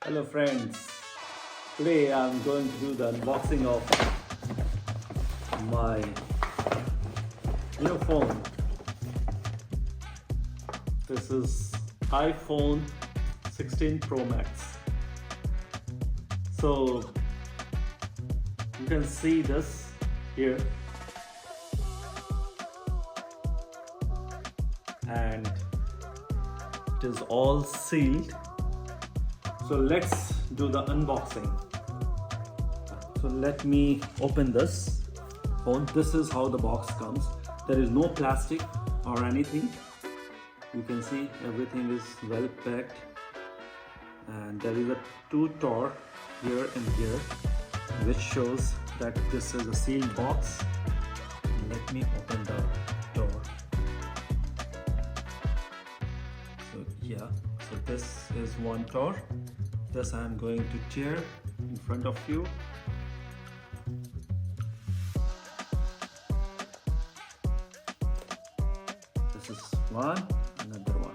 Hello friends, today I'm going to do the unboxing of my new phone. This is iPhone 16 Pro Max. So you can see this here, and it is all sealed. So let's do the unboxing. So let me open this phone. This is how the box comes. There is no plastic or anything. You can see everything is well packed, and there is a two door here and here, which shows that this is a sealed box. Let me open the door. So yeah, so this is one door. This I am going to tear in front of you. This is one, another one.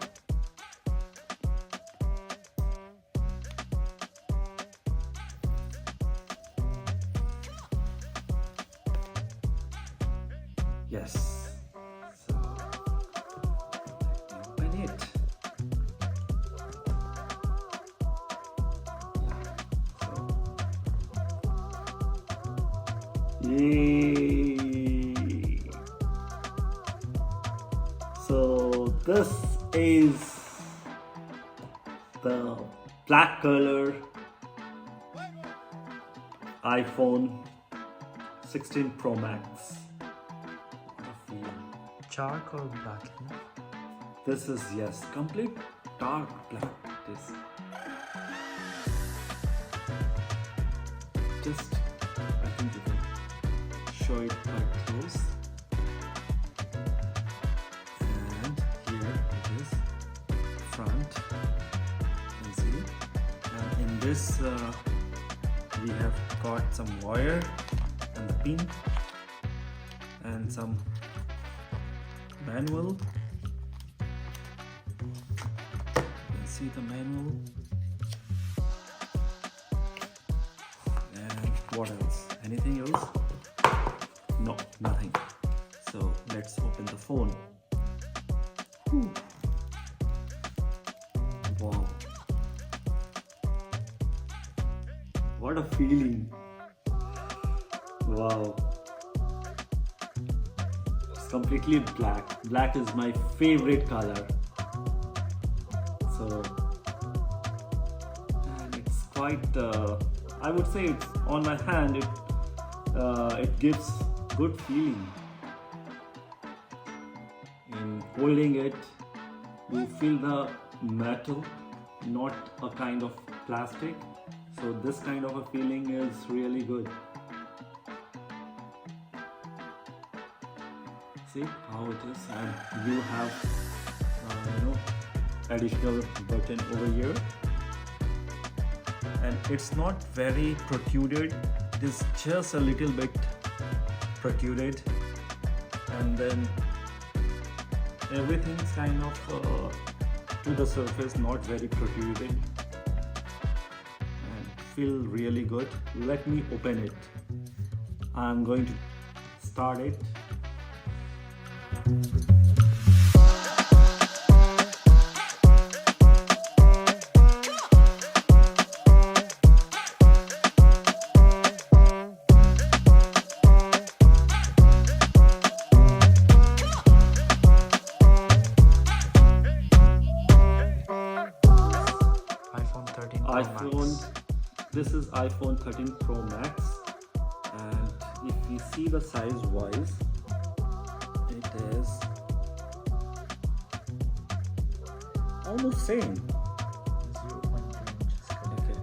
Yes. So let me open it. Yay! So this is the black color iPhone 16 Pro Max. Dark or black? This is, yes, complete dark black. It is. Just, I think you can show it quite close. And here it is, front. You can see. And in this, we have got some wire and the pin and some manual. You can see the manual. And what else? Anything else? No, nothing. So let's open the phone. Whew. Wow. What a feeling. Wow. It's completely black. Black is my favorite color. So, and it's quite, I would say it's on my hand, it gives good feeling. In holding it, you feel the metal, not a kind of plastic. So this kind of a feeling is really good. See how it is, and you have additional button over here, and it's not very protruded. It is just a little bit protruded, and then everything's kind of to the surface, not very protruded, and feel really good. Let me open it. I'm going to start it. This is iPhone 13 Pro Max, and if we see the size wise, it is almost same. 0.2 inches. Okay,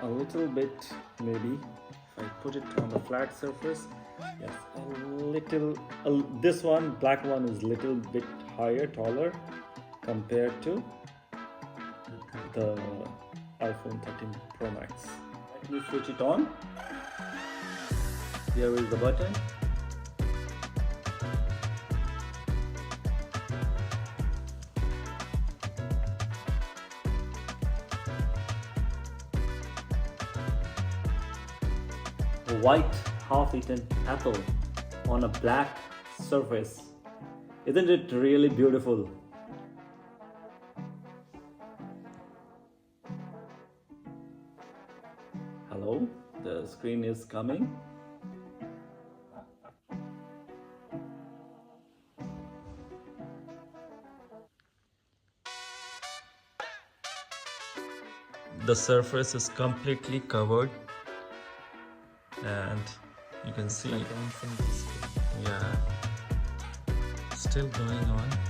a little bit maybe. If I put it on the flat surface, yes, a little. This one, black one, is little bit higher, taller compared to the iPhone 13 Pro Max. Let me switch it on. Here is the button. white half-eaten apple on a black surface. Isn't it really beautiful? Hello, the screen is coming. The surface is completely covered, and you can see, Like dancing biscuit. yeah, still going on.